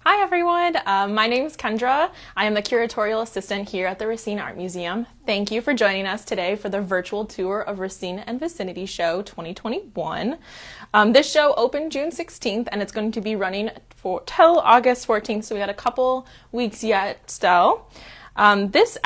Hi everyone, my name is Kendra. I am the curatorial assistant here at the Racine Art Museum. Thank you for joining us today for the virtual tour of Racine and Vicinity Show 2021. This show opened June 16th and it's going to be running till August 14th, so we got a couple weeks yet still. This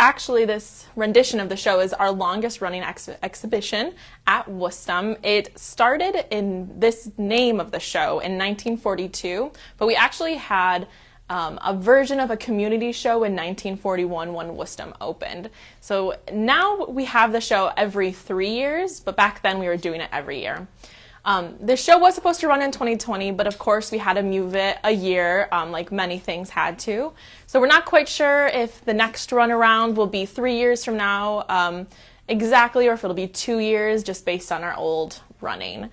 rendition of the show is our longest running exhibition at Wustum. It started in this name of the show in 1942, but we actually had a version of a community show in 1941 when Wustum opened. So now we have the show every 3 years, but back then we were doing it every year. This show was supposed to run in 2020, but of course we had to move it a year, like many things had to. So we're not quite sure if the next run around will be 3 years from now exactly, or if it'll be 2 years just based on our old running.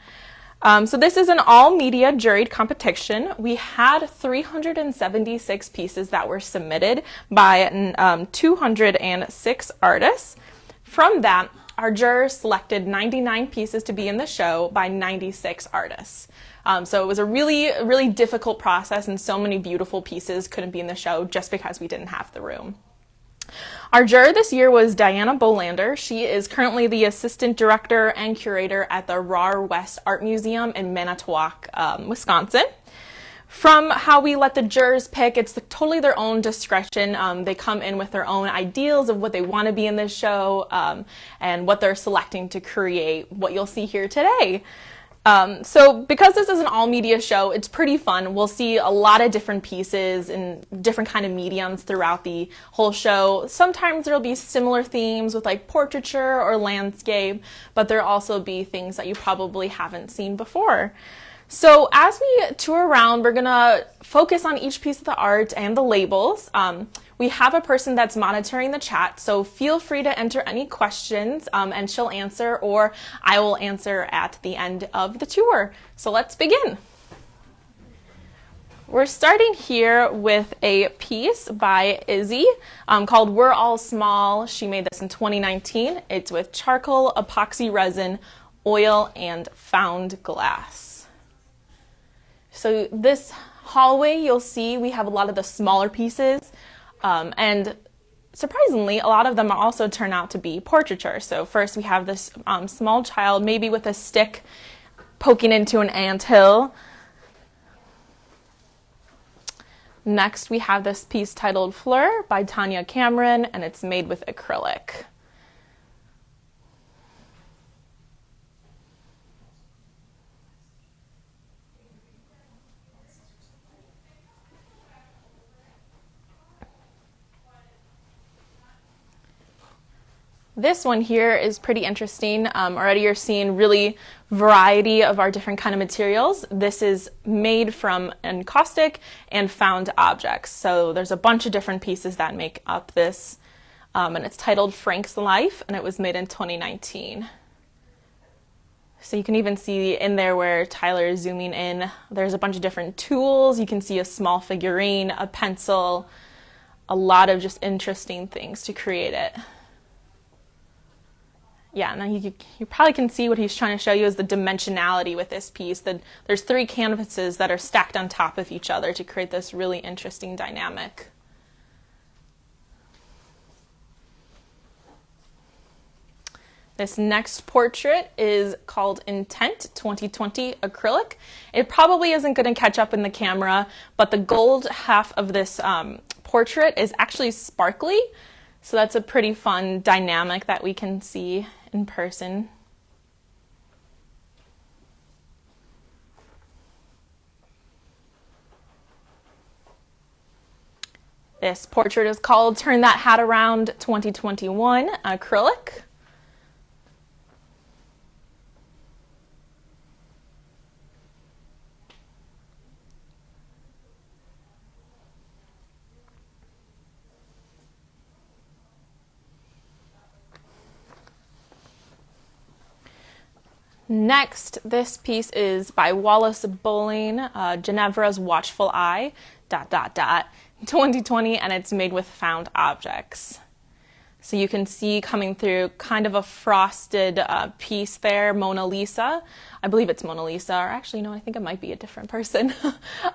So this is an all media juried competition. We had 376 pieces that were submitted by 206 artists. From that, our jurors selected 99 pieces to be in the show by 96 artists. So it was a really difficult process, and so many beautiful pieces couldn't be in the show just because we didn't have the room. Our juror this year was Diana Bolander. She is currently the assistant director and curator at the RAR West Art Museum in Manitowoc, Wisconsin. From how we let the jurors pick, it's totally their own discretion. They come in with their own ideals of what they want to be in this show and what they're selecting to create what you'll see here today. So because this is an all media show, it's pretty fun. We'll see a lot of different pieces in different kind of mediums throughout the whole show. Sometimes there'll be similar themes with like portraiture or landscape, but there'll also be things that you probably haven't seen before. So as we tour around, we're gonna focus on each piece of the art and the labels. We have a person that's monitoring the chat, so feel free to enter any questions and she'll answer, or I will answer at the end of the tour. So let's begin. We're starting here with a piece by Izzy called We're All Small. She made this in 2019. It's with charcoal, epoxy resin, oil, and found glass. So this hallway, you'll see we have a lot of the smaller pieces, and surprisingly, a lot of them also turn out to be portraiture. So first we have this small child, maybe with a stick poking into an anthill. Next we have this piece titled Fleur by Tanya Cameron, and it's made with acrylic. This one here is pretty interesting. Already you're seeing really variety of our different kind of materials. This is made from encaustic and found objects. So there's a bunch of different pieces that make up this. And it's titled Frank's Life, and it was made in 2019. So you can even see in there where Tyler is zooming in, there's a bunch of different tools. You can see a small figurine, a pencil, a lot of just interesting things to create it. Yeah, now you probably can see what he's trying to show you is the dimensionality with this piece. There's 3 canvases that are stacked on top of each other to create this really interesting dynamic. This next portrait is called Intent 2020 Acrylic. It probably isn't going to catch up in the camera, but the gold half of this portrait is actually sparkly. So that's a pretty fun dynamic that we can see in person. This portrait is called Turn That Hat Around 2021 Acrylic. Next, this piece is by Wallace Bowling, Ginevra's Watchful Eye, ... 2020, and it's made with found objects. So you can see coming through kind of a frosted piece there, Mona Lisa. I believe it's Mona Lisa, or actually, no, I think it might be a different person.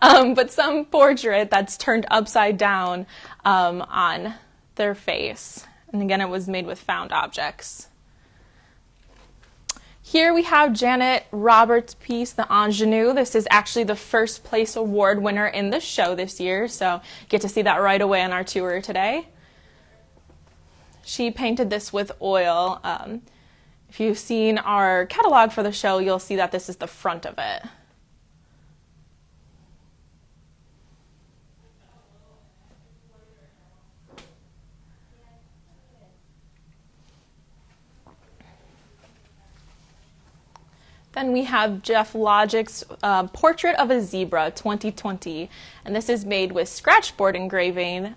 But some portrait that's turned upside down on their face. And again, it was made with found objects. Here we have Janet Roberts' piece, the Anjanu. This is actually the first place award winner in the show this year, so get to see that right away on our tour today. She painted this with oil. If you've seen our catalog for the show, you'll see that this is the front of it. Then we have Jeff Logic's Portrait of a Zebra 2020, and this is made with scratchboard engraving.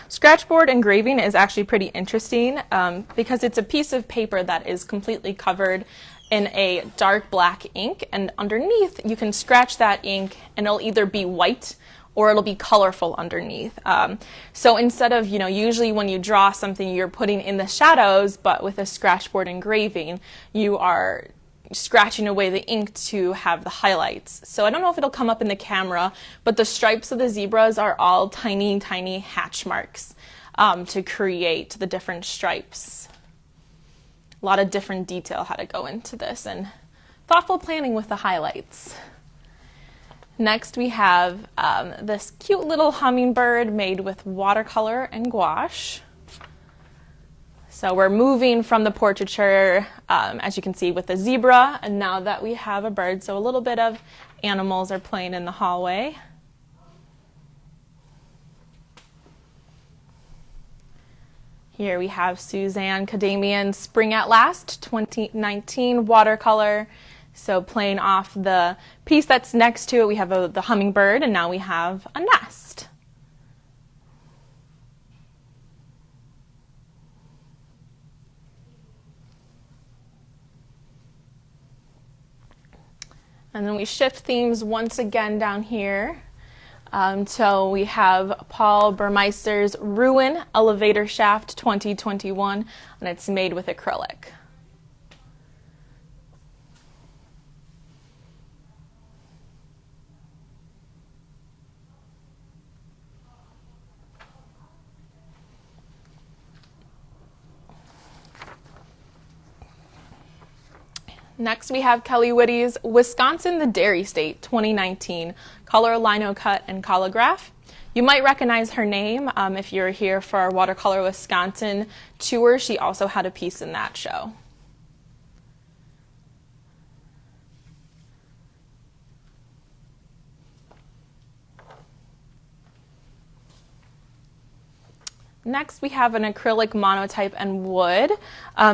Scratchboard engraving is actually pretty interesting because it's a piece of paper that is completely covered in a dark black ink, and underneath you can scratch that ink and it'll either be white or it'll be colorful underneath. So instead of, usually when you draw something you're putting in the shadows, but with a scratchboard engraving, you are scratching away the ink to have the highlights. So I don't know if it'll come up in the camera, but the stripes of the zebras are all tiny, tiny hatch marks to create the different stripes. A lot of different detail had to go into this and thoughtful planning with the highlights. Next we have this cute little hummingbird made with watercolor and gouache. So we're moving from the portraiture, as you can see, with the zebra, and now that we have a bird, so a little bit of animals are playing in the hallway. Here we have Suzanne Kadman Spring at Last 2019 watercolor. So playing off the piece that's next to it, we have the hummingbird, and now we have a nest. And then we shift themes once again down here. So we have Paul Burmeister's Ruin Elevator Shaft 2021, and it's made with acrylic. Next we have Kelly Whitty's Wisconsin the Dairy State 2019 Color Lino Cut and Collograph. You might recognize her name if you're here for our Watercolor Wisconsin tour. She also had a piece in that show. Next, we have an acrylic monotype and wood.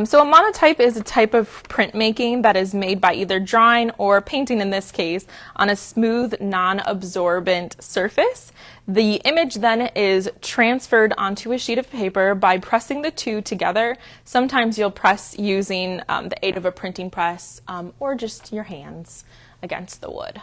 So a monotype is a type of printmaking that is made by either drawing or painting, in this case, on a smooth, non-absorbent surface. The image then is transferred onto a sheet of paper by pressing the two together. Sometimes you'll press using the aid of a printing press or just your hands against the wood.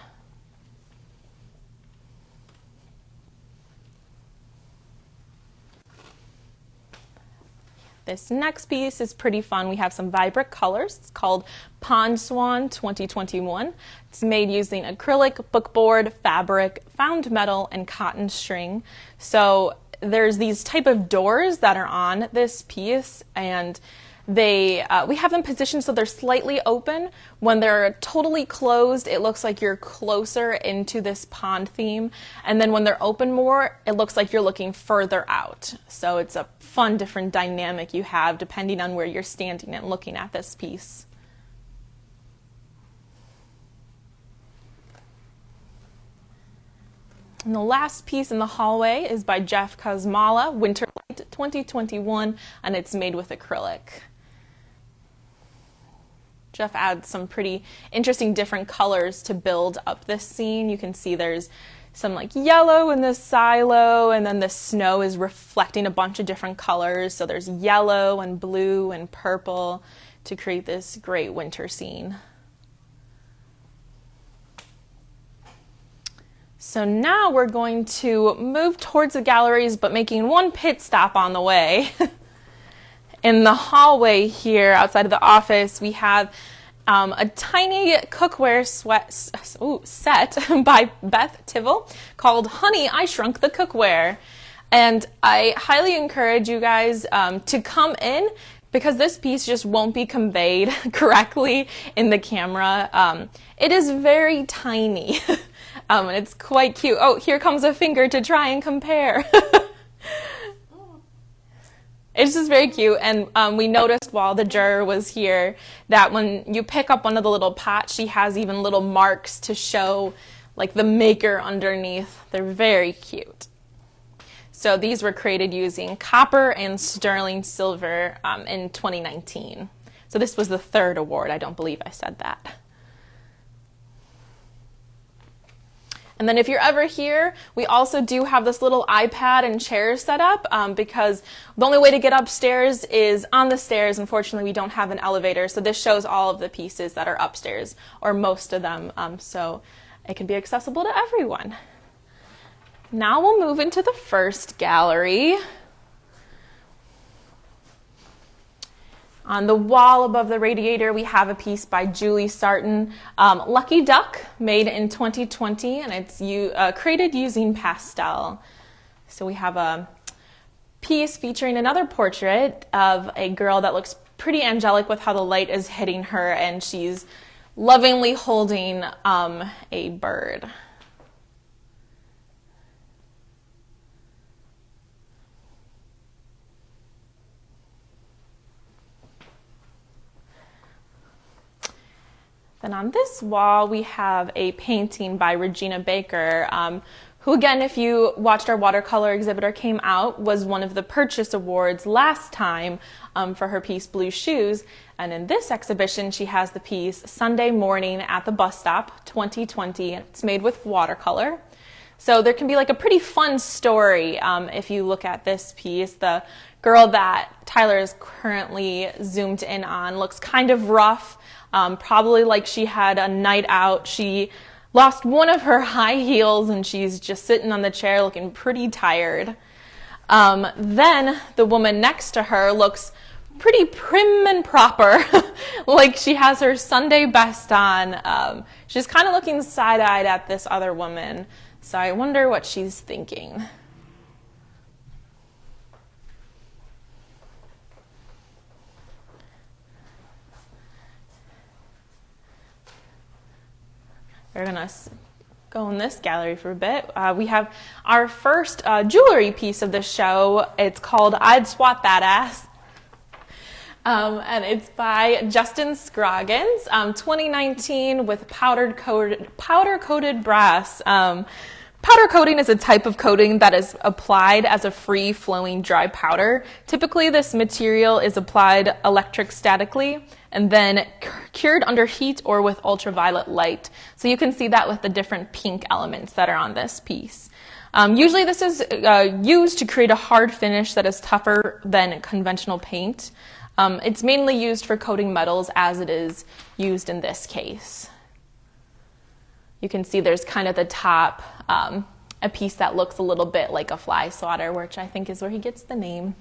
This next piece is pretty fun. We have some vibrant colors. It's called Pond Swan 2021. It's made using acrylic, bookboard, fabric, found metal, and cotton string. So there's these type of doors that are on this piece, and we have them positioned so they're slightly open. When they're totally closed, it looks like you're closer into this pond theme. And then when they're open more, it looks like you're looking further out. So it's a fun, different dynamic you have depending on where you're standing and looking at this piece. And the last piece in the hallway is by Jeff Kosmala, Winter Light 2021, and it's made with acrylic. Jeff adds some pretty interesting different colors to build up this scene. You can see there's some like yellow in the silo, and then the snow is reflecting a bunch of different colors. So there's yellow and blue and purple to create this great winter scene. So now we're going to move towards the galleries, but making one pit stop on the way. in the hallway here outside of the office, we have a tiny cookware set by Beth Tivell called Honey, I Shrunk the Cookware. And I highly encourage you guys to come in, because this piece just won't be conveyed correctly in the camera. It is very tiny, and it's quite cute. Oh, here comes a finger to try and compare. It's just very cute, and we noticed while the juror was here that when you pick up one of the little pots, she has even little marks to show like the maker underneath. They're very cute. So these were created using copper and sterling silver in 2019. So this was the third award. I don't believe I said that. And then if you're ever here, we also do have this little iPad and chairs set up because the only way to get upstairs is on the stairs. Unfortunately, we don't have an elevator, so this shows all of the pieces that are upstairs, or most of them, so it can be accessible to everyone. Now we'll move into the first gallery. On the wall above the radiator, we have a piece by Julie Sarton, Lucky Duck, made in 2020, and it's created using pastel. So we have a piece featuring another portrait of a girl that looks pretty angelic with how the light is hitting her, and she's lovingly holding a bird. Then on this wall, we have a painting by Regina Baker, who, again, if you watched our watercolor exhibitor came out, was one of the Purchase Awards last time for her piece Blue Shoes. And in this exhibition, she has the piece Sunday Morning at the Bus Stop 2020. It's made with watercolor. So there can be like a pretty fun story if you look at this piece. The girl that Tyler is currently zoomed in on looks kind of rough. Probably like she had a night out. She lost one of her high heels and she's just sitting on the chair looking pretty tired. Then the woman next to her looks pretty prim and proper, like she has her Sunday best on. She's kind of looking side-eyed at this other woman, so I wonder what she's thinking. We're going to go in this gallery for a bit. We have our first jewelry piece of the show. It's called I'd Swat That Ass. And it's by Justin Scroggins, 2019 with powder-coated brass. Powder coating is a type of coating that is applied as a free-flowing dry powder. Typically, this material is applied electrostatically and then cured under heat or with ultraviolet light. So you can see that with the different pink elements that are on this piece. Usually this is used to create a hard finish that is tougher than conventional paint. It's mainly used for coating metals, as it is used in this case. You can see there's kind of the top, a piece that looks a little bit like a fly swatter, which I think is where he gets the name.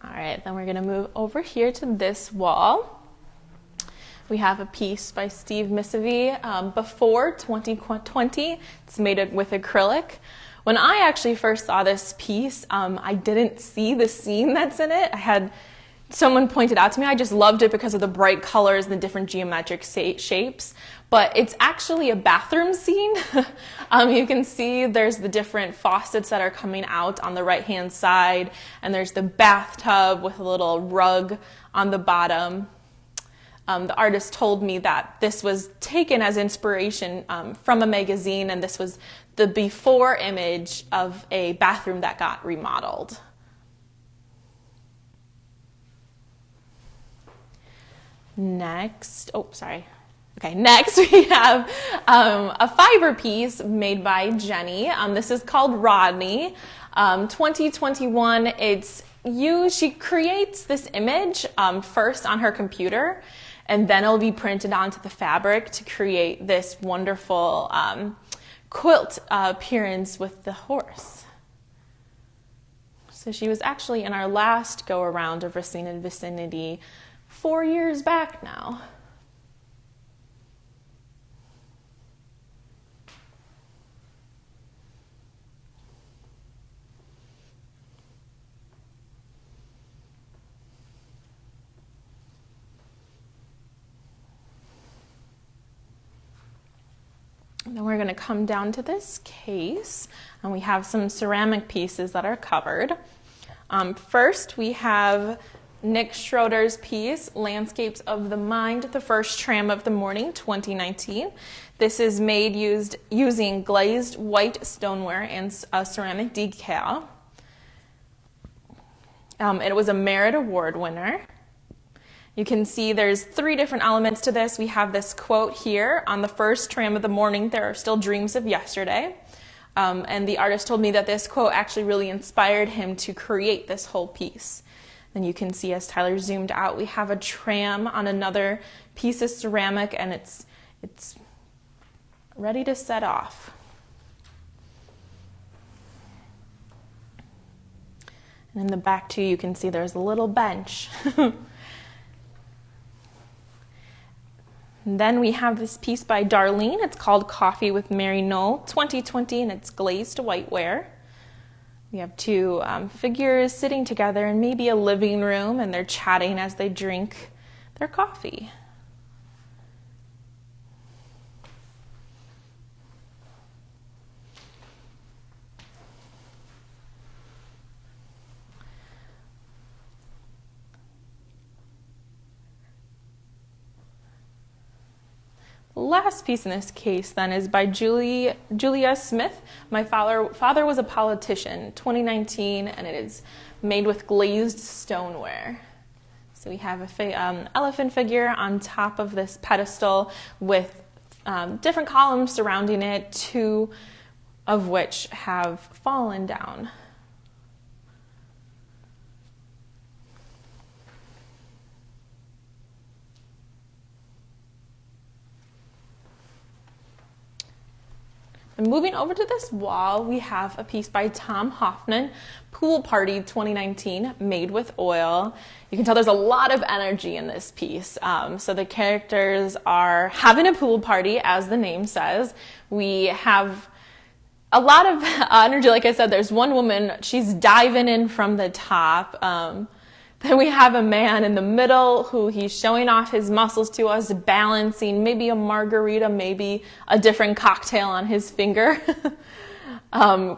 All right, then we're going to move over here to this wall. We have a piece by Steve Misavy, Before 2020. It's made with acrylic. When I actually first saw this piece, I didn't see the scene that's in it. Someone pointed out to me, I just loved it because of the bright colors and the different geometric shapes, but it's actually a bathroom scene. You can see there's the different faucets that are coming out on the right-hand side, and there's the bathtub with a little rug on the bottom. The artist told me that this was taken as inspiration from a magazine, and this was the before image of a bathroom that got remodeled. Next we have a fiber piece made by Jenny. This is called Rodney. 2021, she creates this image first on her computer, and then it'll be printed onto the fabric to create this wonderful quilt appearance with the horse. So she was actually in our last go around of Racine and Vicinity 4 years back now. And then we're going to come down to this case, and we have some ceramic pieces that are covered. First, we have Nick Schroeder's piece, Landscapes of the Mind, the first tram of the morning, 2019. This is made using glazed white stoneware and ceramic decal. It was a Merit Award winner. You can see there's 3 different elements to this. We have this quote here, on the first tram of the morning, there are still dreams of yesterday. And the artist told me that this quote actually really inspired him to create this whole piece. Then you can see as Tyler zoomed out, we have a tram on another piece of ceramic, and it's ready to set off. And in the back too, you can see there's a little bench. And then we have this piece by Darlene. It's called Coffee with Mary Knoll, 2020, and it's glazed whiteware. We have 2 figures sitting together in maybe a living room, and they're chatting as they drink their coffee. Last piece in this case then is by Julia Smith. My father was a politician, 2019, and it is made with glazed stoneware. So we have a elephant figure on top of this pedestal with different columns surrounding it, 2 of which have fallen down. And moving over to this wall, we have a piece by Tom Hoffman, Pool Party 2019, made with oil. You can tell there's a lot of energy in this piece. So the characters are having a pool party, as the name says. We have a lot of energy. Like I said, there's one woman, she's diving in from the top. Then we have a man in the middle who he's showing off his muscles to us, balancing maybe a margarita, maybe a different cocktail on his finger,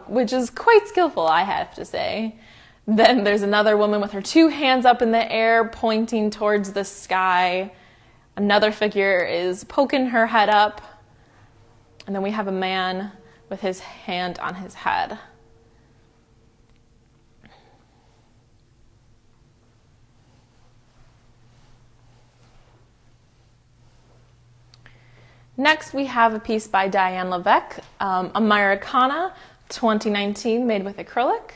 which is quite skillful, I have to say. Then there's another woman with her 2 hands up in the air, pointing towards the sky. Another figure is poking her head up. And then we have a man with his hand on his head. Next, we have a piece by Diane Levesque, Americana 2019, made with acrylic.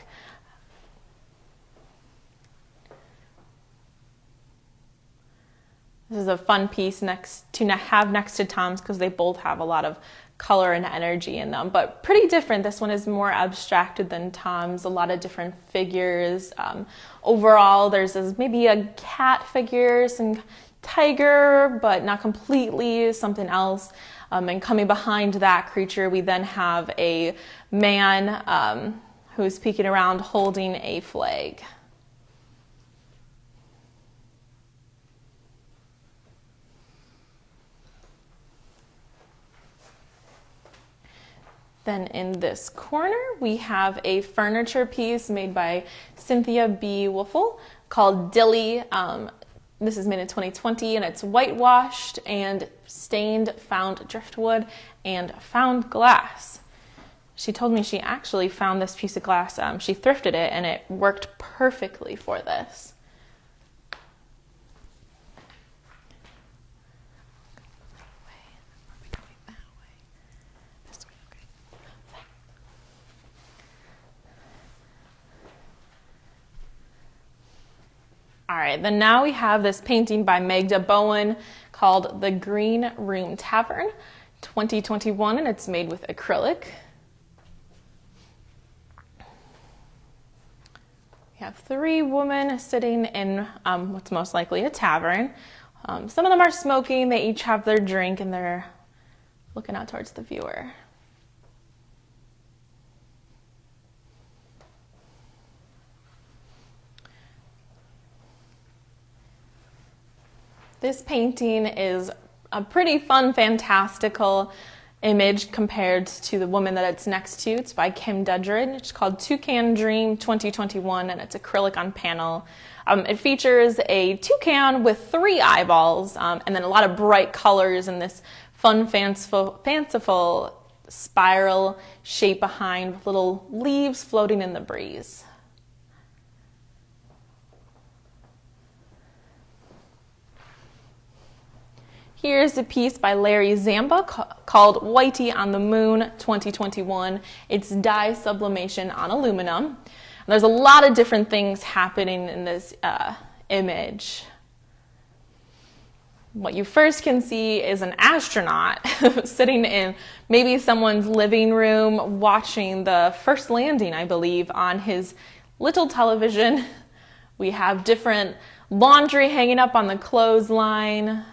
This is a fun piece to have next to Tom's because they both have a lot of color and energy in them, but pretty different. This one is more abstracted than Tom's, a lot of different figures. Overall, there's maybe a cat figure, some tiger, but not completely, something else. And coming behind that creature, we then have a man who's peeking around holding a flag. Then in this corner, we have a furniture piece made by Cynthia B. Wolfel called Dilly. This is made in 2020, and it's whitewashed and stained found driftwood and found glass. She told me she actually found this piece of glass. She thrifted it, and it worked perfectly for this. All right, then now we have this painting by Magda Bowen called The Green Room Tavern, 2021, and it's made with acrylic. We have 3 women sitting in what's most likely a tavern. Some of them are smoking. They each have their drink and they're looking out towards the viewer. This painting is a pretty fun, fantastical image compared to the woman that it's next to. It's by Kim Dedrid. It's called Toucan Dream 2021, and it's acrylic on panel. It features a toucan with 3 eyeballs, and then a lot of bright colors and this fun, fanciful spiral shape behind with little leaves floating in the breeze. Here's a piece by Larry Zamba called Whitey on the Moon 2021. It's dye sublimation on aluminum. And there's a lot of different things happening in this image. What you first can see is an astronaut sitting in maybe someone's living room watching the first landing, I believe, on his little television. We have different laundry hanging up on the clothesline.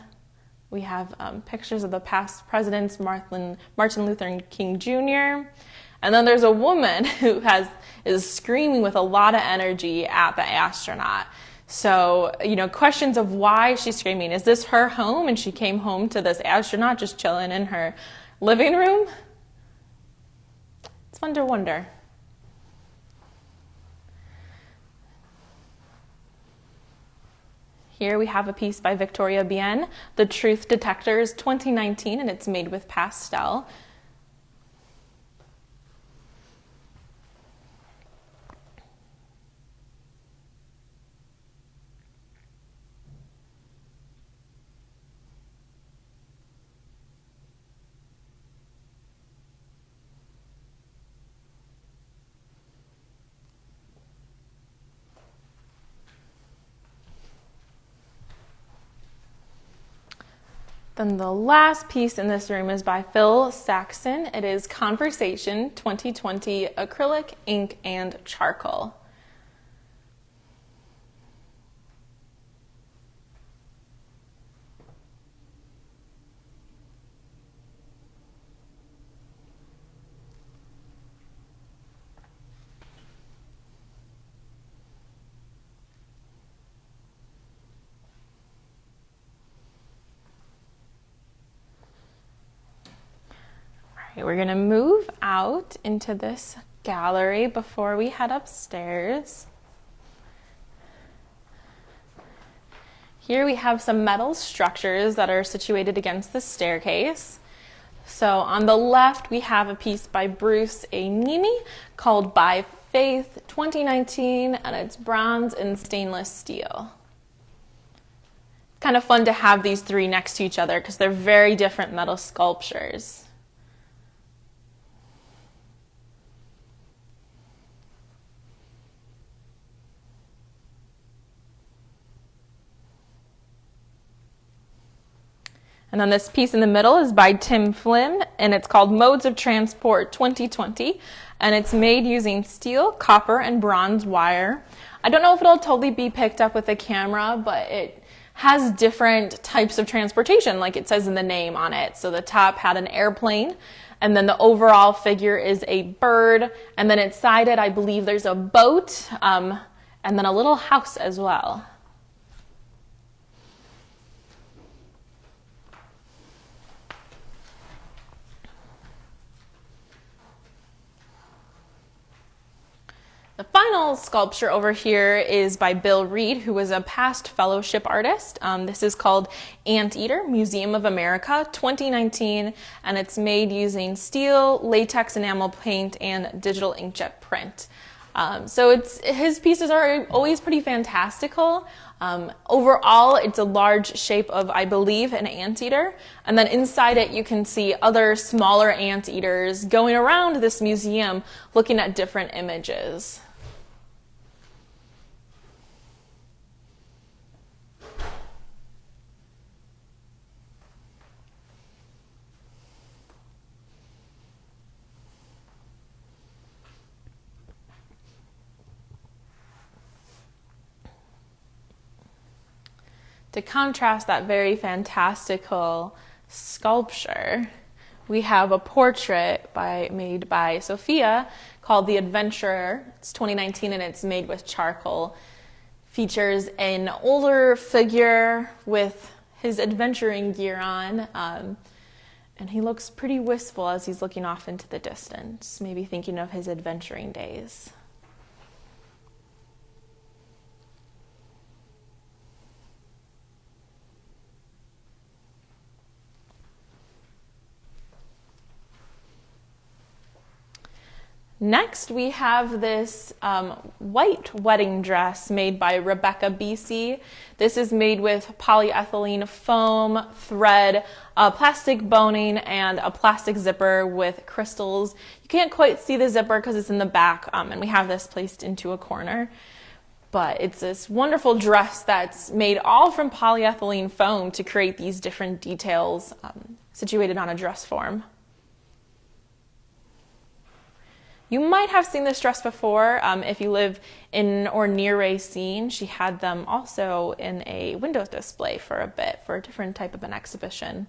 We have pictures of the past presidents, Martin Luther King Jr. And then there's a woman who is screaming with a lot of energy at the astronaut. So, questions of why she's screaming. Is this her home and she came home to this astronaut just chilling in her living room? It's fun to wonder. Here we have a piece by Victoria Bien, The Truth Detectors 2019, and it's made with pastel. Then the last piece in this room is by Phil Saxon. It is Conversation 2020 acrylic, ink, and charcoal. We're going to move out into this gallery before we head upstairs. Here we have some metal structures that are situated against the staircase. So on the left we have a piece by Bruce A. Nimi called By Faith 2019, and it's bronze and stainless steel. Kind of fun to have these 3 next to each other because they're very different metal sculptures. And then this piece in the middle is by Tim Flynn, and it's called Modes of Transport 2020, and it's made using steel, copper, and bronze wire. I don't know if it'll totally be picked up with a camera, but it has different types of transportation, like it says in the name on it. So the top had an airplane, and then the overall figure is a bird, and then inside it, I believe there's a boat, and then a little house as well. The final sculpture over here is by Bill Reed, who was a past fellowship artist. This is called Anteater, Museum of America 2019, and it's made using steel, latex enamel paint, and digital inkjet print. So his pieces are always pretty fantastical. Overall, it's a large shape of, I believe, an anteater. And then inside it, you can see other smaller anteaters going around this museum looking at different images. To contrast that very fantastical sculpture, we have a portrait made by Sophia called The Adventurer. It's 2019 and it's made with charcoal. Features an older figure with his adventuring gear on, and he looks pretty wistful as he's looking off into the distance, maybe thinking of his adventuring days. Next, we have this white wedding dress made by Rebecca BC. This is made with polyethylene foam, thread, plastic boning, and a plastic zipper with crystals. You can't quite see the zipper because it's in the back, and we have this placed into a corner. But it's this wonderful dress that's made all from polyethylene foam to create these different details situated on a dress form. You might have seen this dress before if you live in or near Racine. She had them also in a window display for a bit for a different type of an exhibition.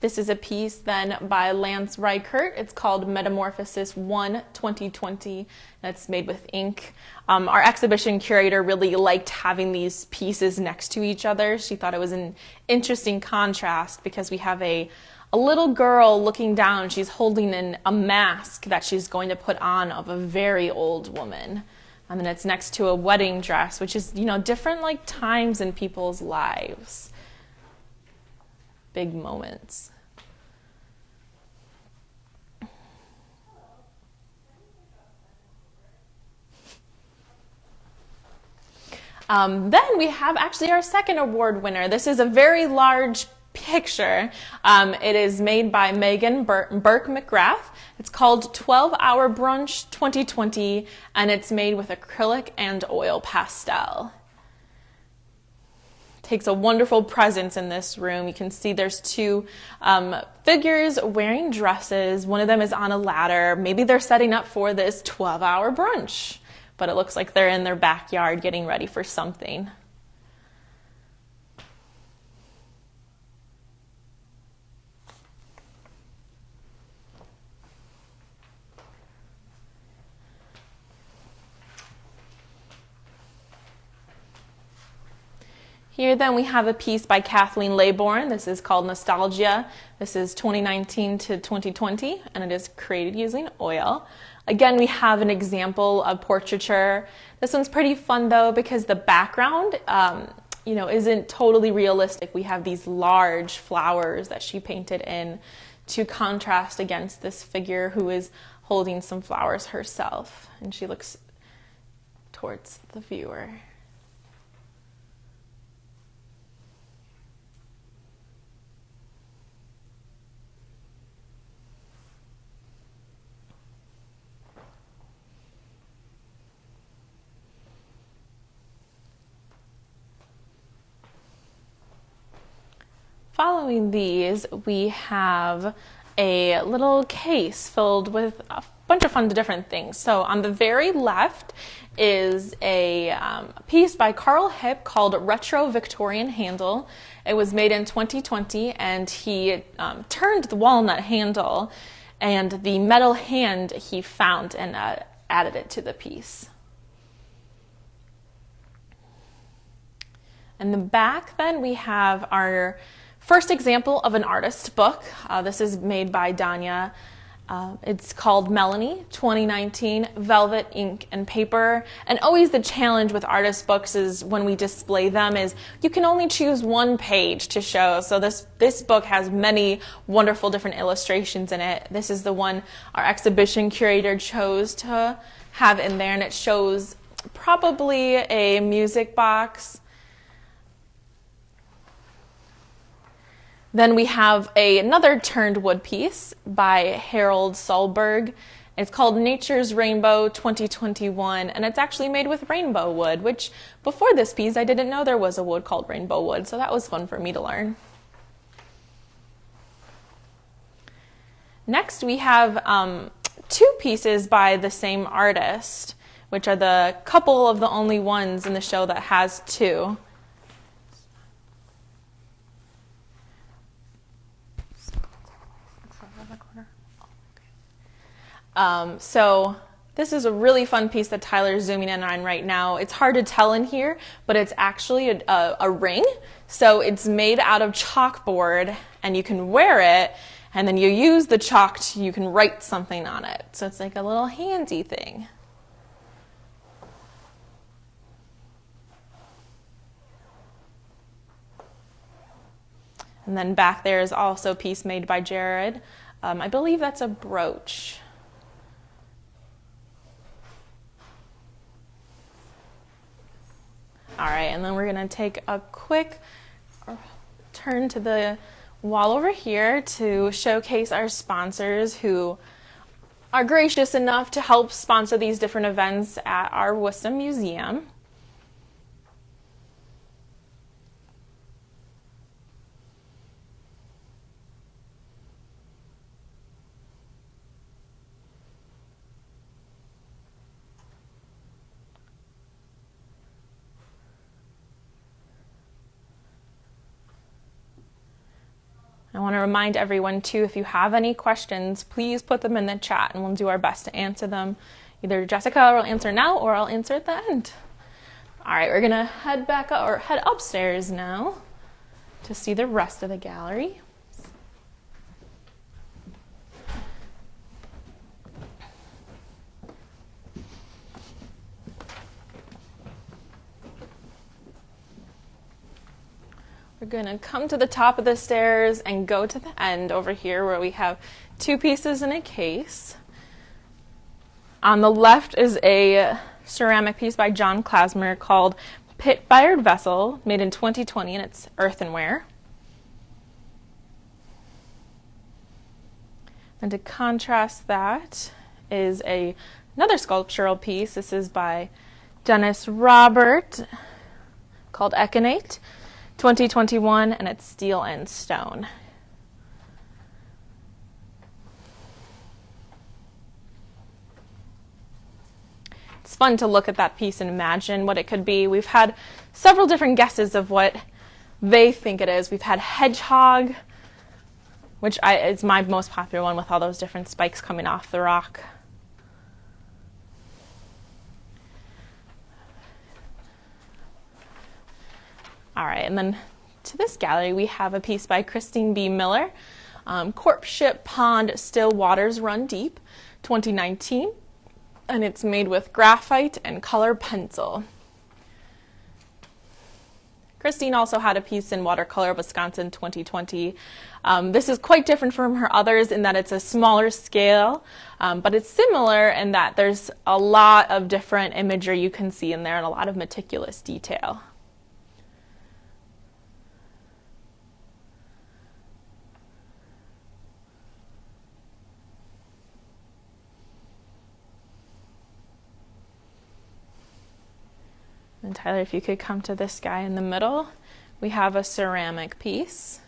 This is a piece then by Lance Reichert. It's called Metamorphosis 1 2020. That's made with ink. Our exhibition curator really liked having these pieces next to each other. She thought it was an interesting contrast because we have a little girl looking down. She's holding a mask that she's going to put on of a very old woman. And then it's next to a wedding dress, which is, different like times in people's lives. Big moments. Then we have actually our second award winner. This is a very large picture. It is made by Megan Burke McGrath. It's called 12-Hour Brunch 2020, and it's made with acrylic and oil pastel. Takes a wonderful presence in this room. You can see there's two figures wearing dresses. One of them is on a ladder. Maybe they're setting up for this 12-hour brunch, but it looks like they're in their backyard getting ready for something. Here then we have a piece by Kathleen Laybourne. This is called Nostalgia. This is 2019 to 2020, and it is created using oil. Again, we have an example of portraiture. This one's pretty fun though because the background, isn't totally realistic. We have these large flowers that she painted in to contrast against this figure who is holding some flowers herself, and she looks towards the viewer. Following these, we have a little case filled with a bunch of fun different things. So on the very left is a piece by Carl Hipp called Retro Victorian Handle. It was made in 2020, and he turned the walnut handle, and the metal hand he found and added it to the piece. In the back then we have our first example of an artist book. This is made by Danya. It's called Melanie 2019, velvet, ink, and paper. And always the challenge with artist books is when we display them is you can only choose one page to show. So this book has many wonderful different illustrations in it. This is the one our exhibition curator chose to have in there, and it shows probably a music box. Then we have another turned wood piece by Harold Solberg. It's called Nature's Rainbow 2021, and it's actually made with rainbow wood, which before this piece I didn't know there was a wood called rainbow wood, so that was fun for me to learn. Next we have two pieces by the same artist, which are the couple of the only ones in the show that has two. So this is a really fun piece that Tyler's zooming in on right now. It's hard to tell in here, but it's actually a ring. So it's made out of chalkboard, and you can wear it, and then you use the chalk you can write something on it. So it's like a little handy thing. And then back there is also a piece made by Jared. I believe that's a brooch. All right, and then we're gonna take a quick turn to the wall over here to showcase our sponsors who are gracious enough to help sponsor these different events at our Wustum Museum. I want to remind everyone too, if you have any questions, please put them in the chat and we'll do our best to answer them. Either Jessica will answer now or I'll answer at the end. All right, we're gonna head back up or head upstairs now to see the rest of the gallery. We're gonna come to the top of the stairs and go to the end over here where we have two pieces in a case. On the left is a ceramic piece by John Klasmer called Pit-Fired Vessel, made in 2020, and it's earthenware. And to contrast that is another sculptural piece. This is by Dennis Robert called Echonate, 2021, and it's steel and stone. It's fun to look at that piece and imagine what it could be. We've had several different guesses of what they think it is. We've had hedgehog, which is my most popular one with all those different spikes coming off the rock. All right, and then to this gallery, we have a piece by Christine B. Miller, Corpse Ship Pond Still Waters Run Deep, 2019, and it's made with graphite and color pencil. Christine also had a piece in Watercolor, Wisconsin, 2020. This is quite different from her others in that it's a smaller scale, but it's similar in that there's a lot of different imagery you can see in there and a lot of meticulous detail. And Tyler, if you could come to this guy in the middle, we have a ceramic piece.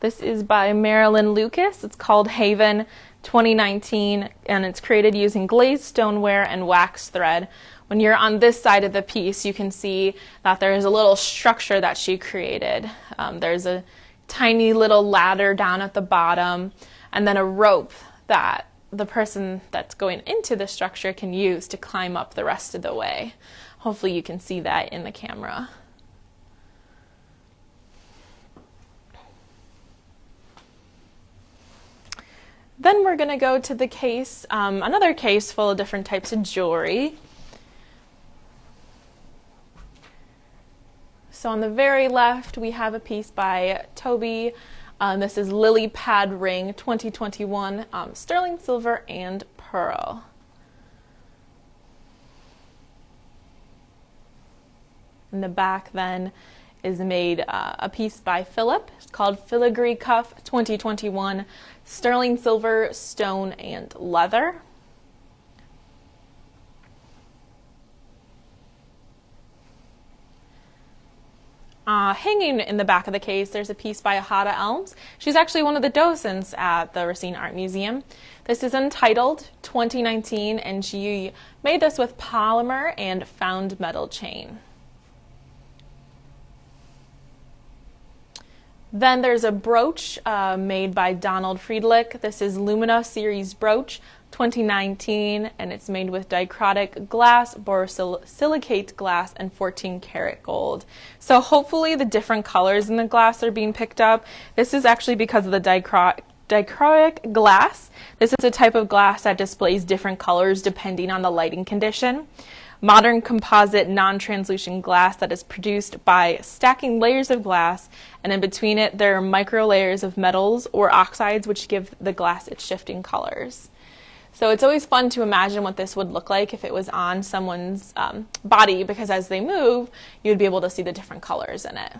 This is by Marilyn Lucas. It's called Haven, 2019, and it's created using glazed stoneware and wax thread. When you're on this side of the piece, you can see that there is a little structure that she created. There's a tiny little ladder down at the bottom, and then a rope that the person that's going into the structure can use to climb up the rest of the way. Hopefully you can see that in the camera. Then we're going to go to the case, another case full of different types of jewelry. So on the very left, we have a piece by Toby. This is Lily Pad Ring, 2021, sterling silver and pearl. In the back then is made a piece by Philip. It's called Filigree Cuff, 2021, sterling silver, stone, and leather. hanging in the back of the case, there's a piece by Hada Elms. She's actually one of the docents at the Racine Art Museum. This is entitled 2019, and she made this with polymer and found metal chain. Then there's a brooch made by Donald Friedlich. This is Lumina Series Brooch 2019, and it's made with dichroic glass, borosilicate glass, and 14 karat gold. So hopefully the different colors in the glass are being picked up. This is actually because of the dichroic glass. This is a type of glass that displays different colors depending on the lighting condition. Modern composite non-translucent glass that is produced by stacking layers of glass, and in between it there are micro layers of metals or oxides which give the glass its shifting colors. So it's always fun to imagine what this would look like if it was on someone's body, because as they move you'd be able to see the different colors in it.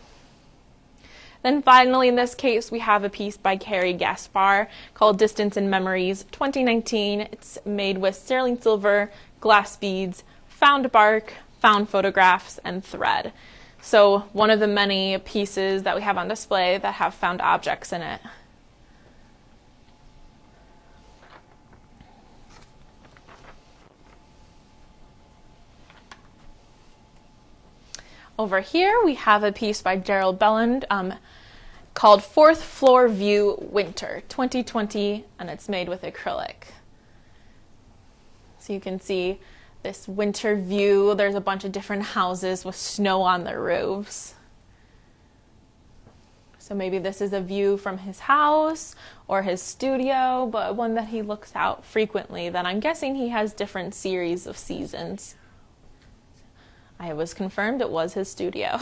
Then finally, in this case, we have a piece by Carrie Gaspar called Distance and Memories 2019. It's made with sterling silver, glass beads, found bark, found photographs, and thread. So one of the many pieces that we have on display that have found objects in it. Over here we have a piece by Gerald Belland called Fourth Floor View Winter 2020, and it's made with acrylic. So you can see this winter view. There's a bunch of different houses with snow on their roofs. So maybe this is a view from his house or his studio, but one that he looks out frequently. Then I'm guessing he has different series of seasons. I was confirmed it was his studio.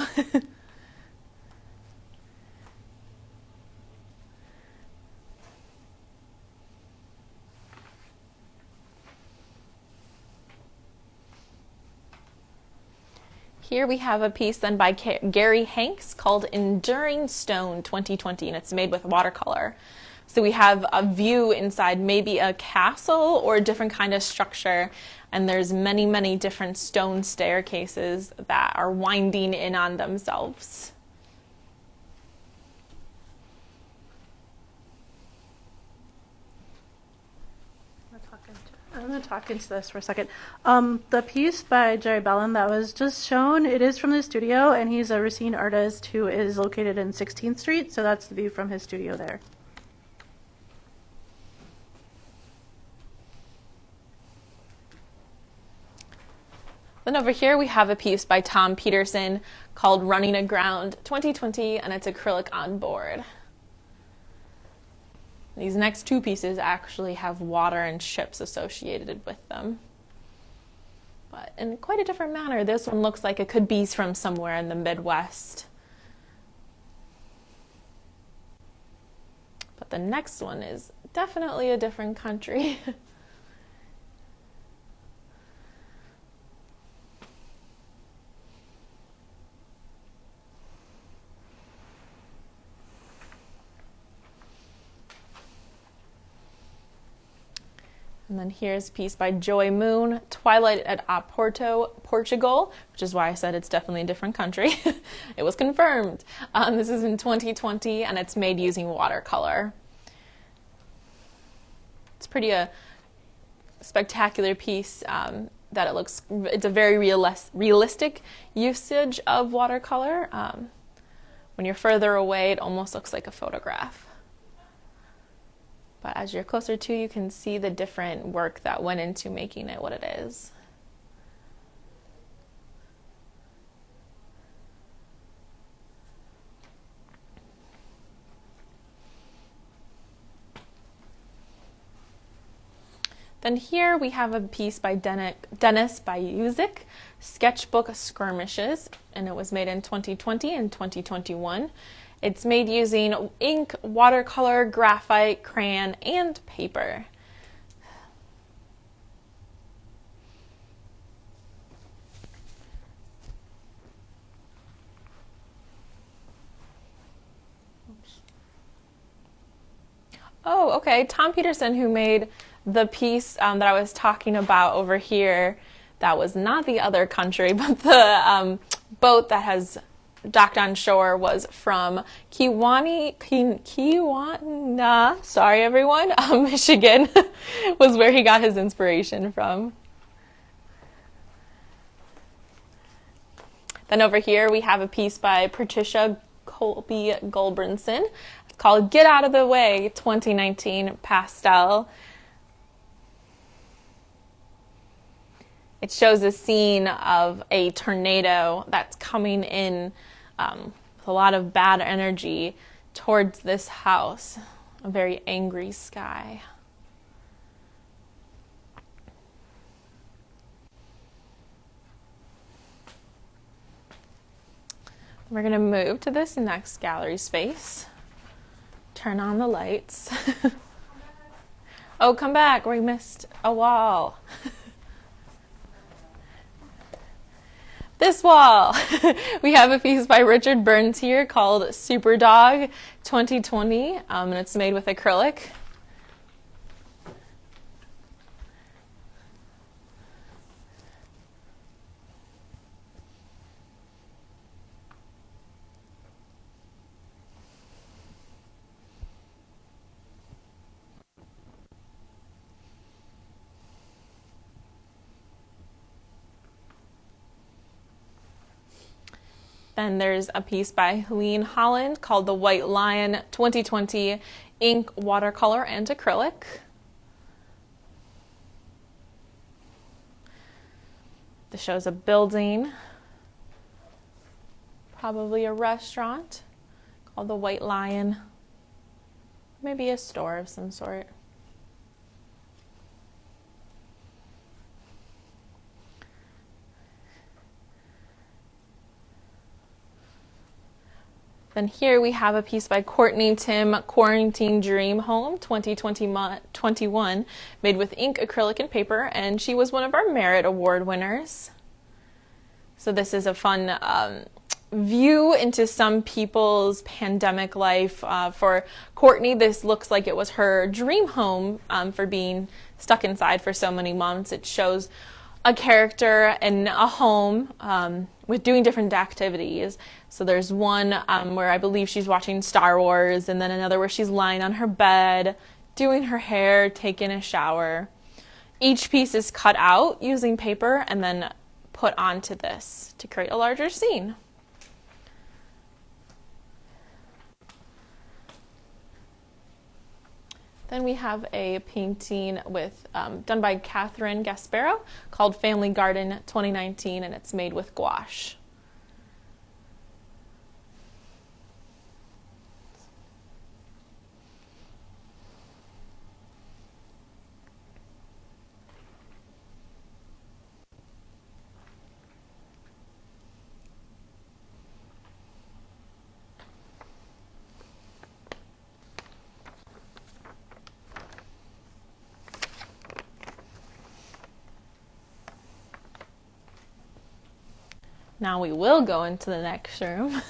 Here we have a piece then by Gary Hanks called Enduring Stone 2020, and it's made with watercolor. So we have a view inside maybe a castle or a different kind of structure, and there's many, many different stone staircases that are winding in on themselves. I'm going to talk into this for a second. The piece by Gerald Belland that was just shown, it is from the studio, and he's a Racine artist who is located in 16th Street, so that's the view from his studio there. Then over here we have a piece by Tom Peterson called Running Aground 2020, and it's acrylic on board. These next two pieces actually have water and ships associated with them, but in quite a different manner. This one looks like it could be from somewhere in the Midwest, but the next one is definitely a different country. And then here's a piece by Joy Moon, Twilight at Oporto, Portugal, which is why I said it's definitely a different country. It was confirmed. This is in 2020, and it's made using watercolor. It's pretty a spectacular piece that it's a very realistic usage of watercolor. When you're further away, it almost looks like a photograph. But as you're closer to, you can see the different work that went into making it what it is. Then here we have a piece by Dennis Bayuzik, Sketchbook Skirmishes, and it was made in 2020 and 2021. It's made using ink, watercolor, graphite, crayon, and paper. Oh, okay. Tom Peterson, who made the piece that I was talking about over here, that was not the other country, but the boat that has Docked on Shore was from Kiwana, sorry everyone, Michigan, was where he got his inspiration from. Then over here we have a piece by Patricia Colby Gulbranson. It's called Get Out of the Way 2019 Pastel. It shows a scene of a tornado that's coming in with a lot of bad energy towards this house, a very angry sky. We're going to move to this next gallery space. Turn on the lights. Oh, come back. We missed a wall. This wall. We have a piece by Richard Burns here called Super Dog 2020, and it's made with acrylic. Then there's a piece by Helene Holland called The White Lion 2020 Ink, Watercolor, and Acrylic. This shows a building, probably a restaurant called The White Lion, maybe a store of some sort. Then here we have a piece by Courtney Tim, Quarantine Dream Home 2021, made with ink, acrylic, and paper, and she was one of our Merit Award winners. So this is a fun view into some people's pandemic life. For Courtney, this looks like it was her dream home for being stuck inside for so many months. It shows a character in a home with doing different activities. So there's one where I believe she's watching Star Wars, and then another where she's lying on her bed, doing her hair, taking a shower. Each piece is cut out using paper and then put onto this to create a larger scene. Then we have a painting with done by Catherine Gasparo called Family Garden 2019, and it's made with gouache. Now we will go into the next room.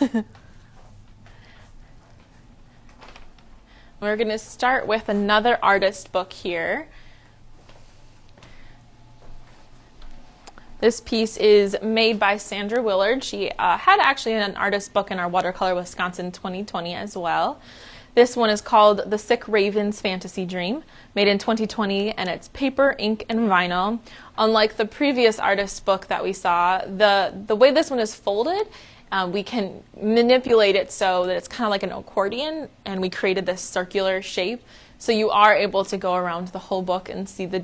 We're going to start with another artist book here. This piece is made by Sandra Willard. She had actually an artist book in our Watercolor Wisconsin 2020 as well. This one is called The Sick Raven's Fantasy Dream, made in 2020, and it's paper, ink, and vinyl. Unlike the previous artist book that we saw, the way this one is folded, we can manipulate it so that it's kind of like an accordion, and we created this circular shape. So you are able to go around the whole book and see the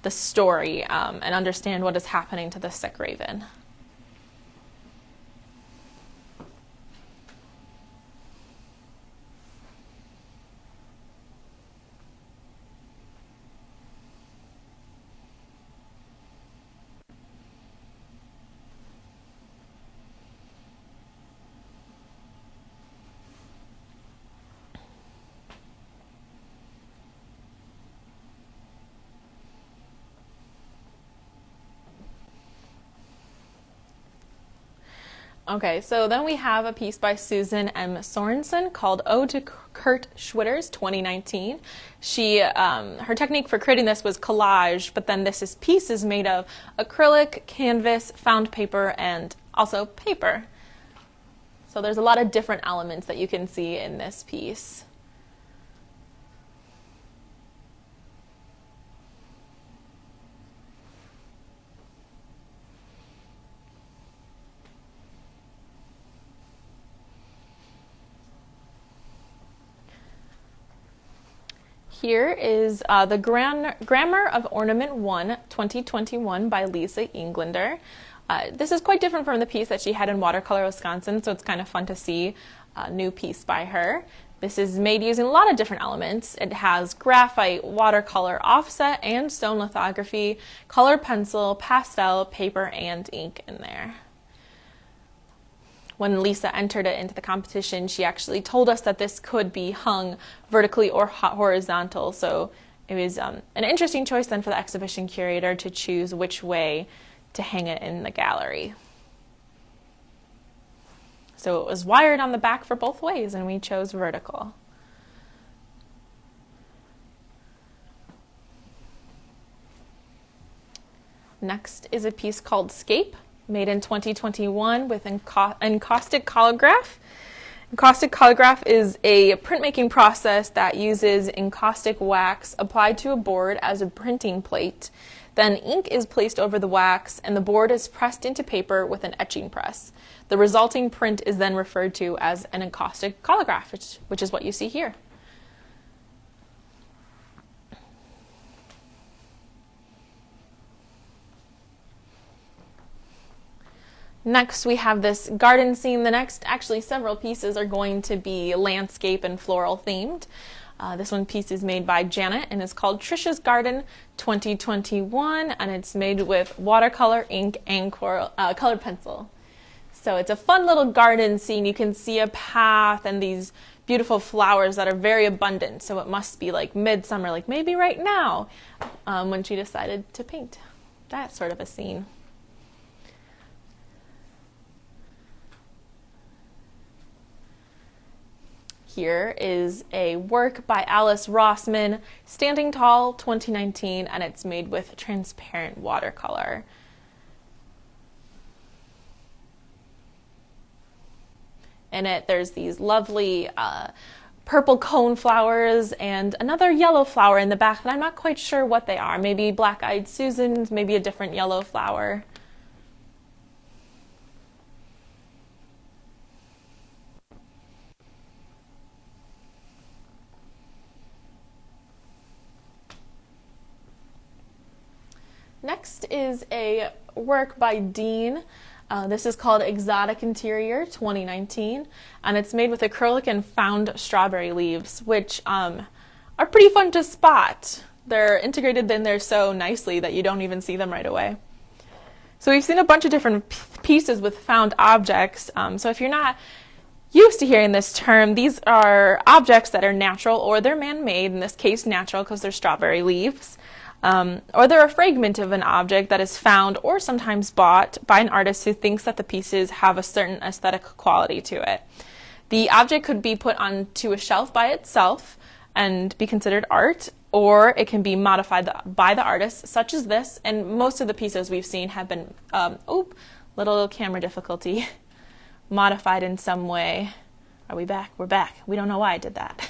story, and understand what is happening to the sick raven. Okay, so then we have a piece by Susan M. Sorensen called Ode to Kurt Schwitters 2019. Her technique for creating this was collage, but then this piece is made of acrylic, canvas, found paper, and also paper. So there's a lot of different elements that you can see in this piece. Here is the Grammar of Ornament 1, 2021 by Lisa Englander. This is quite different from the piece that she had in Watercolor, Wisconsin, so it's kind of fun to see a new piece by her. This is made using a lot of different elements. It has graphite, watercolor, offset, and stone lithography, color pencil, pastel, paper, and ink in there. When Lisa entered it into the competition, she actually told us that this could be hung vertically or horizontal, so it was an interesting choice then for the exhibition curator to choose which way to hang it in the gallery. So it was wired on the back for both ways, and we chose vertical. Next is a piece called Scape, made in 2021 with encaustic colograph. Encaustic colograph is a printmaking process that uses encaustic wax applied to a board as a printing plate. Then ink is placed over the wax and the board is pressed into paper with an etching press. The resulting print is then referred to as an encaustic colograph, which is what you see here. Next, we have this garden scene. The next, actually, several pieces are going to be landscape and floral themed. This one piece is made by Janet and is called Tricias Garden 2021, and it's made with watercolor, ink, and colored pencil. So it's a fun little garden scene. You can see a path and these beautiful flowers that are very abundant. So it must be like midsummer, like maybe right now, when she decided to paint that sort of a scene. Here is a work by Alice Rossman, Standing Tall 2019, and it's made with transparent watercolor. In it, there's these lovely purple cone flowers and another yellow flower in the back that I'm not quite sure what they are. Maybe black-eyed Susans, maybe a different yellow flower. Next is a work by Dean. This is called Exotic Interior 2019, and it's made with acrylic and found strawberry leaves, which are pretty fun to spot. They're integrated in there so nicely that you don't even see them right away. So we've seen a bunch of different pieces with found objects. So if you're not used to hearing this term, these are objects that are natural or they're man-made, in this case natural because they're strawberry leaves. Or they're a fragment of an object that is found or sometimes bought by an artist who thinks that the pieces have a certain aesthetic quality to it. The object could be put onto a shelf by itself and be considered art, or it can be modified by the artist, such as this, and most of the pieces we've seen have been, little camera difficulty, modified in some way. Are we back? We're back. We don't know why I did that.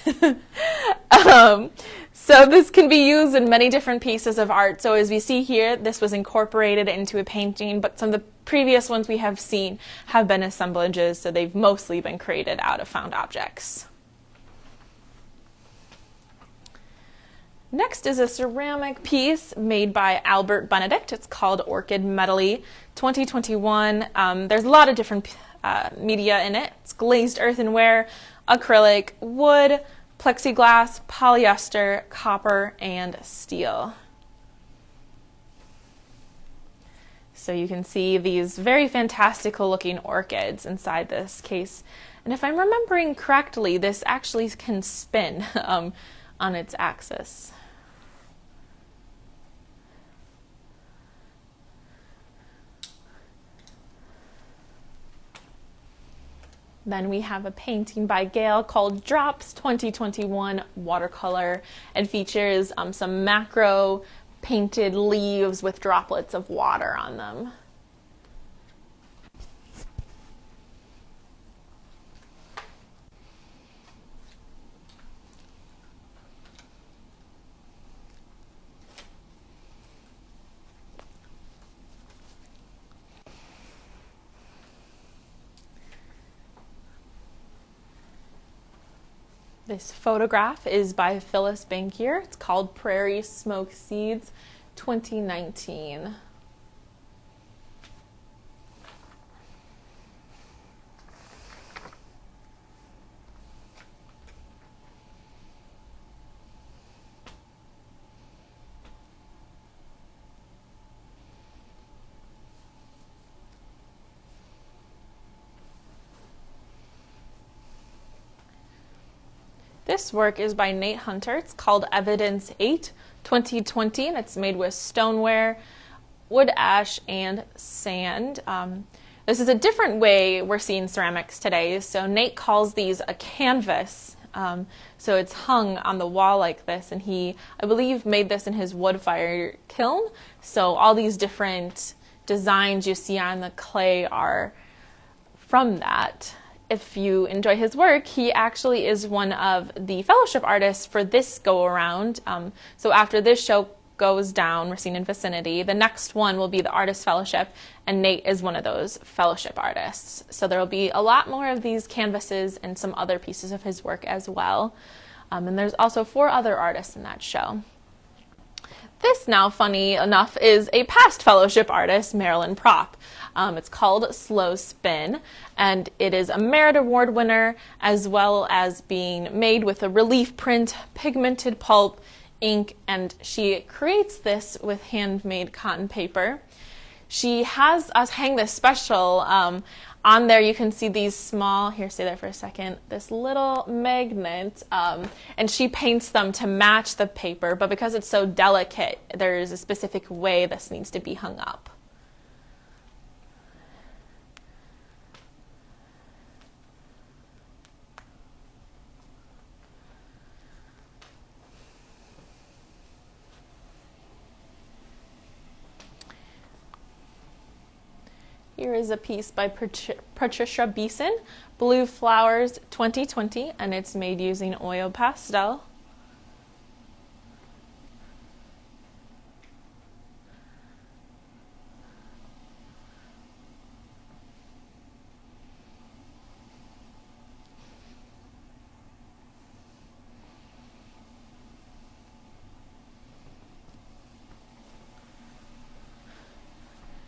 So this can be used in many different pieces of art. So as we see here, this was incorporated into a painting, but some of the previous ones we have seen have been assemblages, so they've mostly been created out of found objects. Next is a ceramic piece made by Albert Benedict. It's called Orchid Medley 2021. There's a lot of different media in it. It's glazed earthenware, acrylic, wood, plexiglass, polyester, copper, and steel. So you can see these very fantastical looking orchids inside this case. And if I'm remembering correctly, this actually can spin on its axis. Then we have a painting by Gail called Drops 2021 watercolor. It features some macro painted leaves with droplets of water on them. This photograph is by Phyllis Bankier. It's called Prairie Smoke Seeds 2019. This work is by Nate Hunter. It's called Evidence 8, 2020, and it's made with stoneware, wood ash, and sand. This is a different way we're seeing ceramics today. So Nate calls these a canvas. So it's hung on the wall like this, and he, I believe, made this in his wood fire kiln. So all these different designs you see on the clay are from that. If you enjoy his work, he actually is one of the fellowship artists for this go-around. So after this show goes down, Racine and Vicinity, the next one will be the Artist Fellowship, and Nate is one of those fellowship artists. So there will be a lot more of these canvases and some other pieces of his work as well. And there's also 4 other artists in that show. This, now funny enough, is a past fellowship artist, Marilyn Prop. It's called Slow Spin, and it is a Merit Award winner, as well as being made with a relief print, pigmented pulp, ink, and she creates this with handmade cotton paper. She has us hang this special. On there you can see these small, here, stay there for a second, this little magnet, and she paints them to match the paper, but because it's so delicate, there's a specific way this needs to be hung up. Here is a piece by Patricia Beeson, Blue Flowers 2020, and it's made using oil pastel.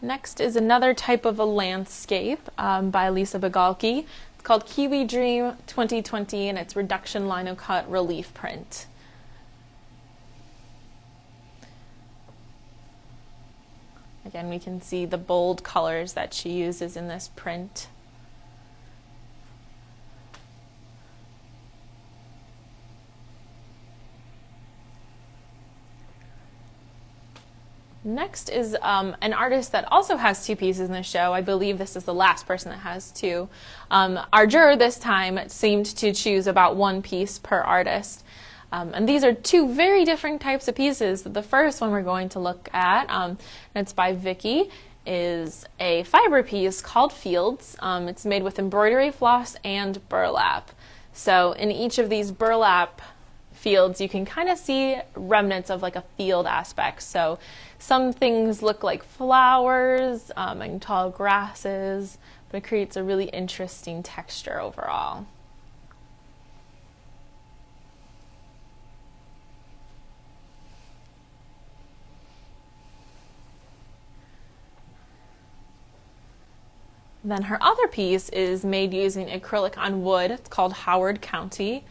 Next is another type of a landscape by Lisa Bagalki. It's called Kiwi Dream 2020, and it's reduction lino cut relief print. Again, we can see the bold colors that she uses in this print. Next is an artist that also has 2 pieces in the show. I believe this is the last person that has 2. Our juror this time seemed to choose about 1 piece per artist. And these are 2 very different types of pieces. The first one we're going to look at, and it's by Vicky, is a fiber piece called Fields. It's made with embroidery floss and burlap. So in each of these burlap fields, you can kind of see remnants of like a field aspect. So some things look like flowers and tall grasses, but it creates a really interesting texture overall. Then her other piece is made using acrylic on wood. It's called Howard County.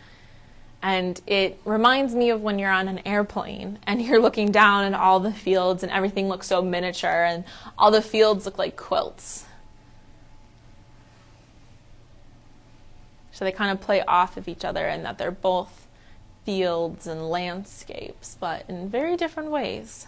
And it reminds me of when you're on an airplane and you're looking down at all the fields and everything looks so miniature and all the fields look like quilts. So they kind of play off of each other in that they're both fields and landscapes, but in very different ways.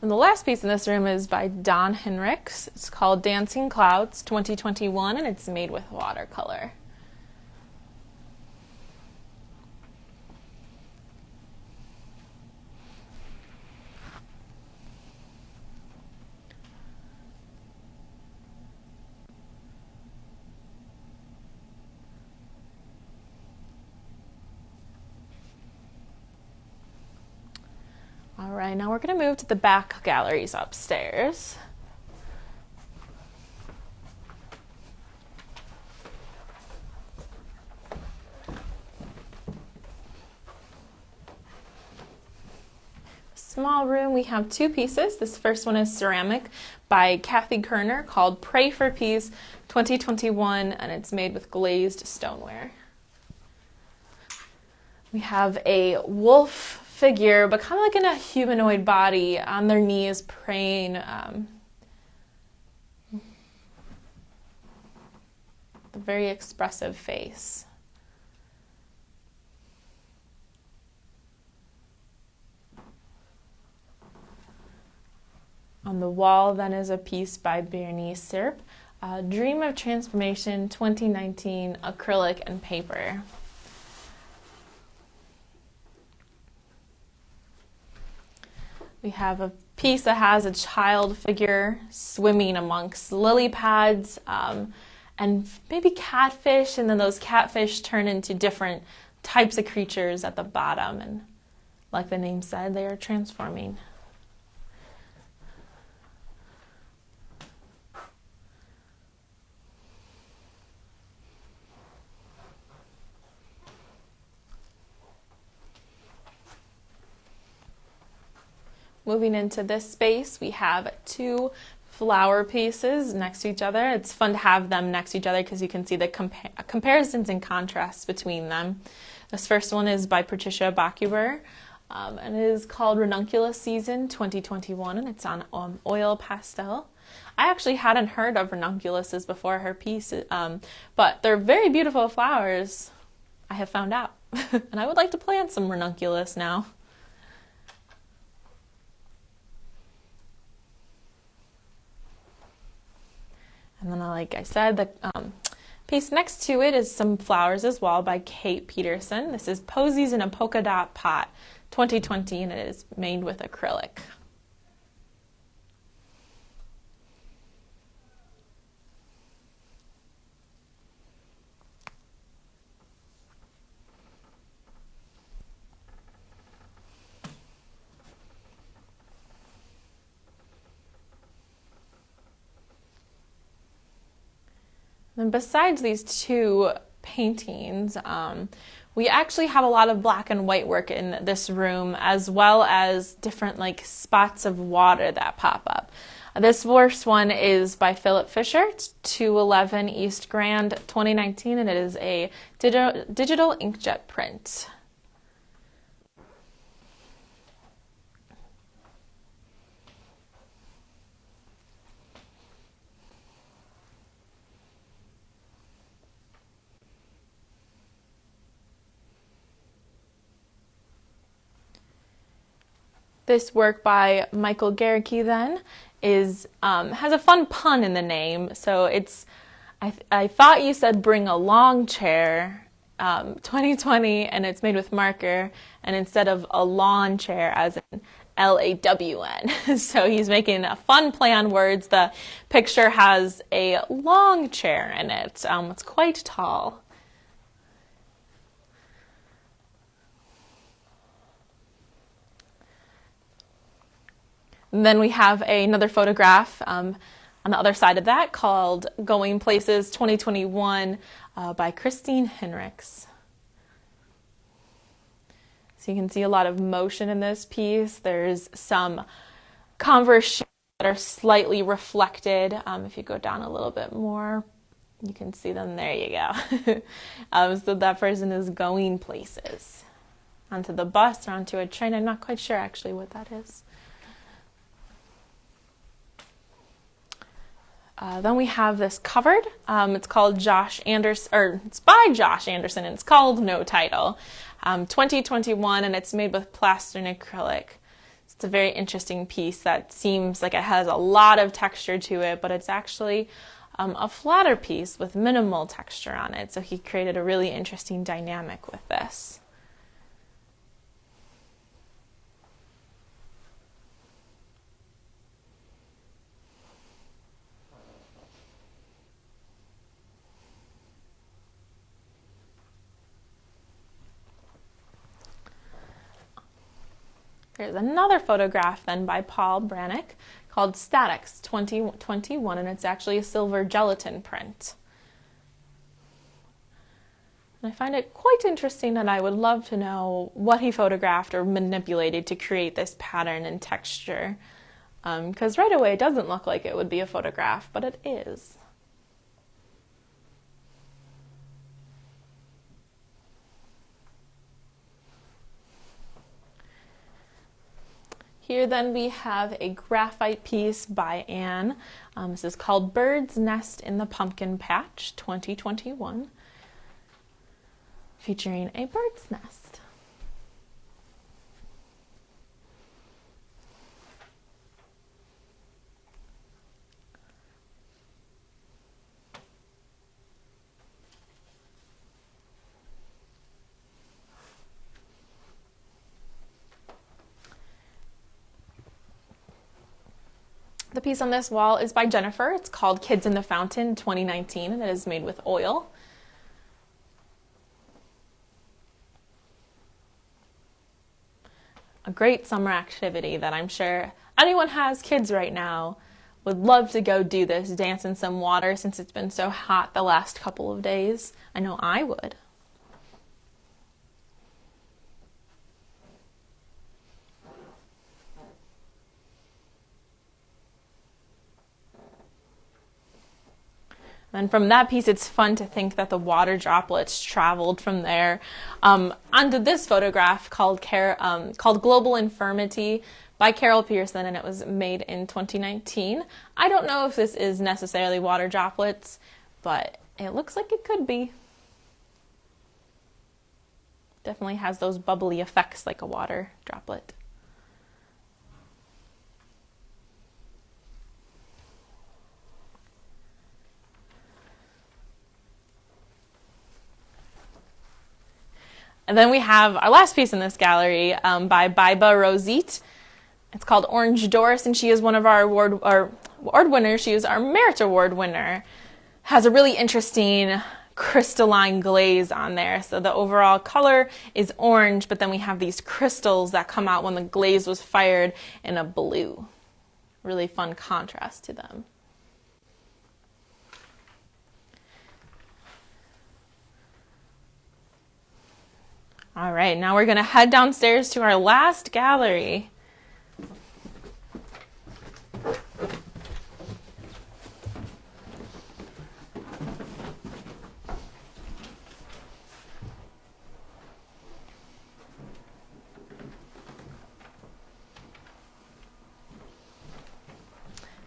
And the last piece in this room is by Don Henricks. It's called Dancing Clouds 2021, and it's made with watercolor. right, now we're going to move to the back galleries upstairs. Small room, we have two pieces. This first one is ceramic by Kathy Kerner called Pray for Peace 2021, and it's made with glazed stoneware. We have a wolf figure, but kind of like in a humanoid body, on their knees praying. A very expressive face. On the wall then is a piece by Bernice Serp, Dream of Transformation 2019, acrylic and paper. We have a piece that has a child figure swimming amongst lily pads and maybe catfish, and then those catfish turn into different types of creatures at the bottom, and like the name said, they are transforming. Moving into this space, we have two flower pieces next to each other. It's fun to have them next to each other because you can see the comparisons and contrasts between them. This first one is by Patricia and it is called Ranunculus Season 2021, and it's on oil pastel. I actually hadn't heard of ranunculuses before her piece, but they're very beautiful flowers, I have found out. And I would like to plant some ranunculus now. And then, like I said, the piece next to it is some flowers as well by Kate Peterson. This is Posies in a Polka Dot Pot 2020, and it is made with acrylic. And besides these two paintings, we actually have a lot of black and white work in this room, as well as different like spots of water that pop up. This first one is by Philip Fisher. It's 211 East Grand 2019, and it is a digital inkjet print. This work by Michael Garricky then is has a fun pun in the name. So it's I thought you said bring a long chair 2020, and it's made with marker, and instead of a lawn chair as in LAWN. So he's making a fun play on words. The picture has a long chair in it. It's quite tall. And then we have another photograph on the other side of that called Going Places 2021 by Christine Henriks. So you can see a lot of motion in this piece. There's some Converse shoes that are slightly reflected. If you go down a little bit more, you can see them. There you go. So that person is going places. Onto the bus or onto a train. I'm not quite sure actually what that is. Then we have this covered. It's called Josh Anderson, or it's by Josh Anderson, and it's called No Title, 2021, and it's made with plaster and acrylic. It's a very interesting piece that seems like it has a lot of texture to it, but it's actually a flatter piece with minimal texture on it. So he created a really interesting dynamic with this. There's another photograph then by Paul Brannick called Statics 2021, and it's actually a silver gelatin print. And I find it quite interesting, and I would love to know what he photographed or manipulated to create this pattern and texture. Because right away it doesn't look like it would be a photograph, but it is. Here then we have a graphite piece by Anne. This is called Bird's Nest in the Pumpkin Patch 2021, featuring a bird's nest. The piece on this wall is by Jennifer. It's called Kids in the Fountain 2019, and it is made with oil. A great summer activity that I'm sure anyone has kids right now would love to go do this, dance in some water since it's been so hot the last couple of days. I know I would. And from that piece, it's fun to think that the water droplets traveled from there onto this photograph called Global Infirmity by Carol Peterson, and it was made in 2019. I don't know if this is necessarily water droplets, but it looks like it could be. Definitely has those bubbly effects like a water droplet. And then we have our last piece in this gallery by Biba Rosite. It's called Orange Doris, and she is one of our award winners. She is our Merit Award winner. Has a really interesting crystalline glaze on there. So the overall color is orange, but then we have these crystals that come out when the glaze was fired in a blue. Really fun contrast to them. All right, now we're going to head downstairs to our last gallery.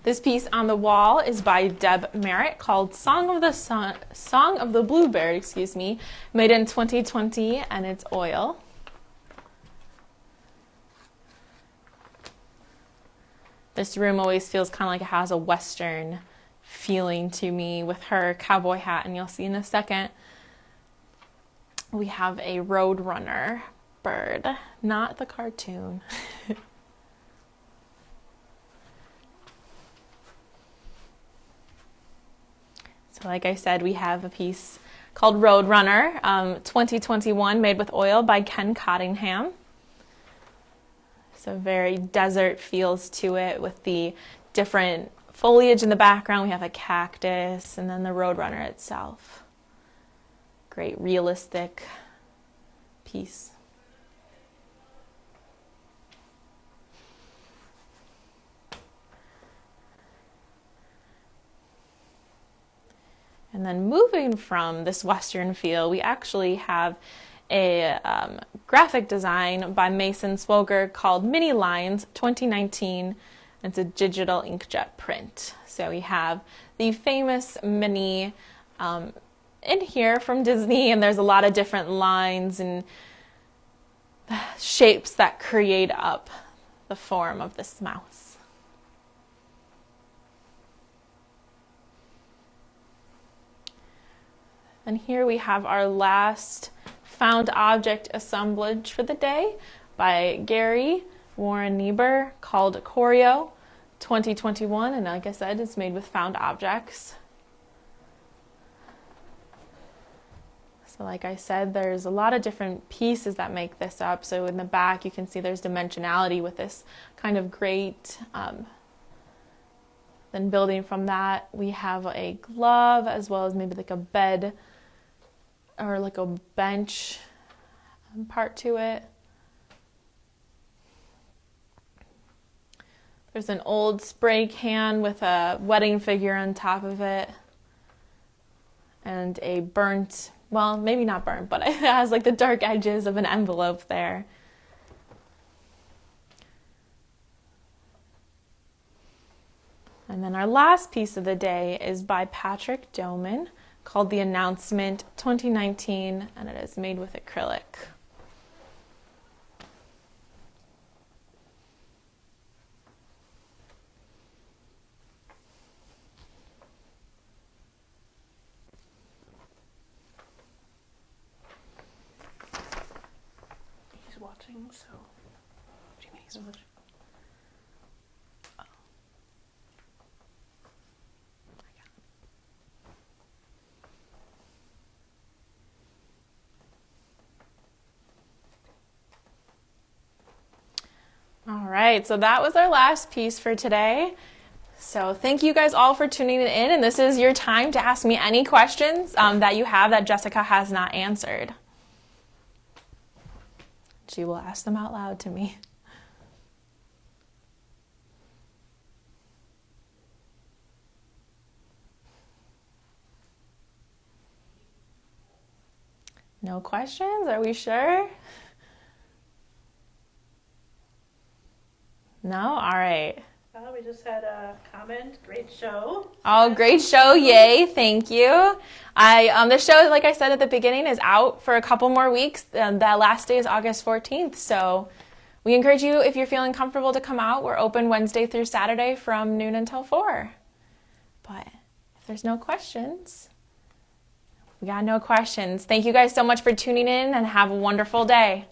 This piece on the wall is by Deb Merritt called Song of the Bluebird, made in 2020, and it's oil. This room always feels kind of like it has a Western feeling to me with her cowboy hat, and you'll see in a second. We have a Roadrunner bird, not the cartoon. So like I said, we have a piece called Roadrunner, 2021, made with oil by Ken Cottingham. So very desert feels to it with the different foliage in the background. We have a cactus and then the Roadrunner itself. Great realistic piece. And then moving from this Western feel, we actually have a graphic design by Mason Swoger called Mini Lines 2019. It's a digital inkjet print. So we have the famous Minnie in here from Disney, and there's a lot of different lines and shapes that create up the form of this mouse. And here we have our last found object assemblage for the day by Gary Warren Niebuhr called Choreo 2021, and like I said, it's made with found objects. So like I said, there's a lot of different pieces that make this up. So in the back, you can see there's dimensionality with this kind of grate. Then building from that, we have a glove as well as maybe like a bed or like a bench part to it. There's an old spray can with a wedding figure on top of it. And a burnt, well, maybe not burnt, but it has like the dark edges of an envelope there. And then our last piece of the day is by Patrick Doman, called The Announcement 2019, and it is made with acrylic. He's watching, so what do you mean he's watching? All right, so that was our last piece for today. So thank you guys all for tuning in, and this is your time to ask me any questions that you have that Jessica has not answered. She will ask them out loud to me. No questions? Are we sure? No? All right. We just had a comment. Great show. Oh, great show. Yay. Thank you. The show, like I said at the beginning, is out for a couple more weeks. That last day is August 14th. So we encourage you, if you're feeling comfortable, to come out. We're open Wednesday through Saturday from noon until 4. But if there's no questions, we got no questions. Thank you guys so much for tuning in, and have a wonderful day.